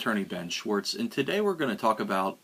attorney Ben Schwartz, and today we're going to talk about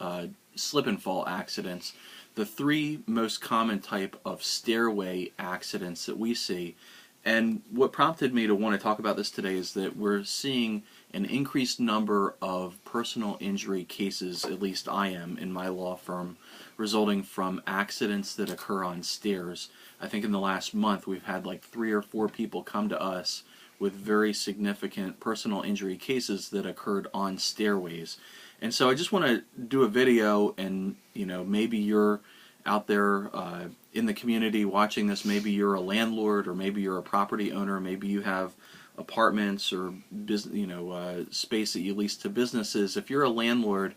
slip and fall accidents, the three most common type of stairway accidents that we see. And what prompted me to want to talk about this today is that we're seeing an increased number of personal injury cases, at least I am in my law firm, resulting from accidents that occur on stairs. I think in the last month we've had like 3 or 4 people come to us with very significant personal injury cases that occurred on stairways. And so I just want to do a video, and maybe you're out there in the community watching this. Maybe you're a landlord, or maybe you're a property owner, maybe you have apartments or business, space that you lease to businesses. If you're a landlord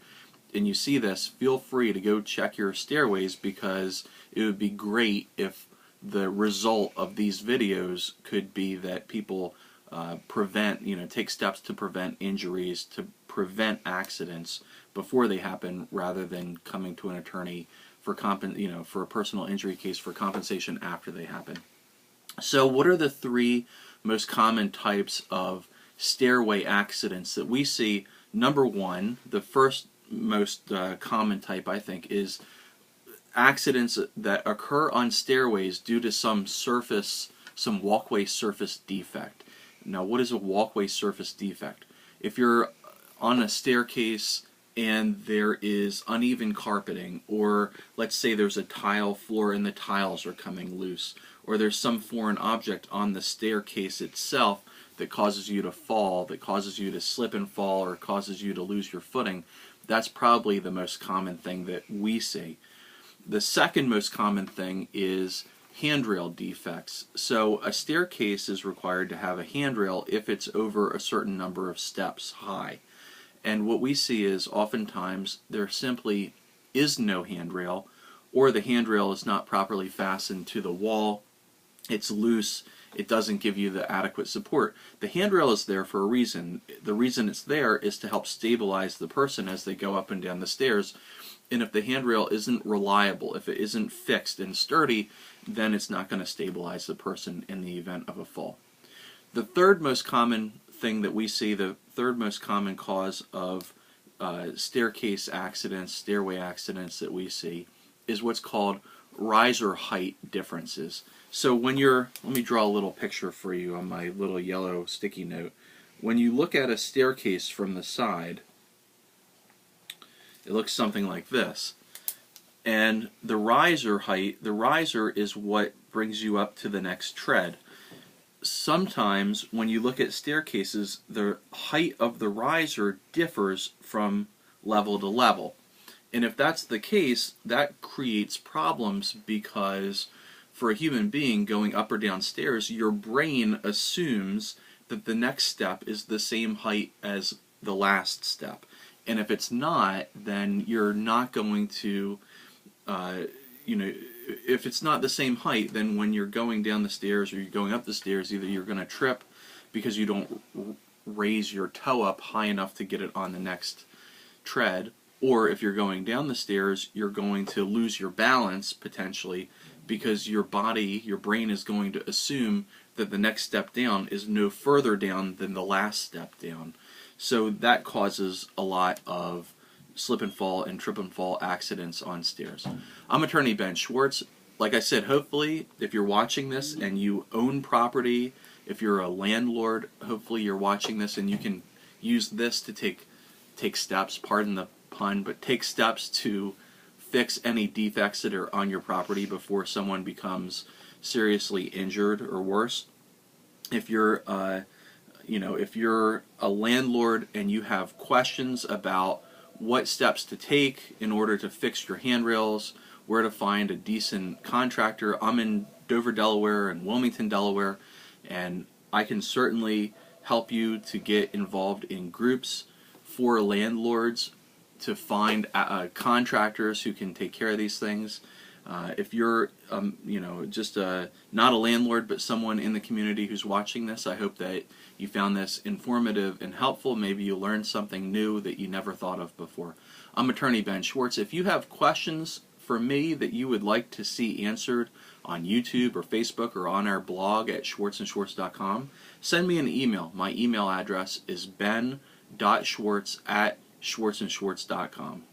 and you see this, feel free to go check your stairways, because it would be great if the result of these videos could be that people take steps to prevent injuries, to prevent accidents before they happen, rather than coming to an attorney for for a personal injury case for compensation after they happen. So what are the 3 most common types of stairway accidents that we see? Number 1, the first most common type, I think, is accidents that occur on stairways due to some walkway surface defect. Now, what is a walkway surface defect? If you're on a staircase and there is uneven carpeting, or let's say there's a tile floor and the tiles are coming loose, or there's some foreign object on the staircase itself that causes you to fall, that causes you to slip and fall, or causes you to lose your footing, that's probably the most common thing that we see. The second most common thing is handrail defects. So a staircase is required to have a handrail if it's over a certain number of steps high. And what we see is oftentimes there simply is no handrail, or the handrail is not properly fastened to the wall. It's loose. It doesn't give you the adequate support. The handrail is there for a reason. The reason it's there is to help stabilize the person as they go up and down the stairs. And if the handrail isn't reliable, if it isn't fixed and sturdy, then it's not going to stabilize the person in the event of a fall. The third most common thing that we see, the third most common cause of staircase accidents, stairway accidents that we see, is what's called riser height differences. So when let me draw a little picture for you on my little yellow sticky note. When you look at a staircase from the side, it looks something like this. And the riser height, the riser is what brings you up to the next tread. Sometimes when you look at staircases, the height of the riser differs from level to level. And if that's the case, that creates problems, because for a human being going up or down stairs, your brain assumes that the next step is the same height as the last step. And if it's not, then you're not going to, if it's not the same height, then when you're going down the stairs or you're going up the stairs, either you're going to trip because you don't raise your toe up high enough to get it on the next tread, or if you're going down the stairs, you're going to lose your balance potentially, because your brain is going to assume that the next step down is no further down than the last step down. So that causes a lot of slip and fall and trip and fall accidents on stairs. I'm attorney Ben Schwartz. Like I said, hopefully if you're watching this and you own property, if you're a landlord, hopefully you're watching this and you can use this to take steps, pardon the pun, but take steps to fix any defects that are on your property before someone becomes seriously injured or worse. If you're if you're a landlord and you have questions about what steps to take in order to fix your handrails, where to find a decent contractor, I'm in Dover, Delaware and Wilmington, Delaware, and I can certainly help you to get involved in groups for landlords to find contractors who can take care of these things. If you're just not a landlord but someone in the community who's watching this, I hope that you found this informative and helpful. Maybe you learned something new that you never thought of before. I'm attorney Ben Schwartz. If you have questions for me that you would like to see answered on YouTube or Facebook or on our blog at schwartzandschwartz.com, send me an email. My email address is ben j.schwartz at schwartzandschwartz.com.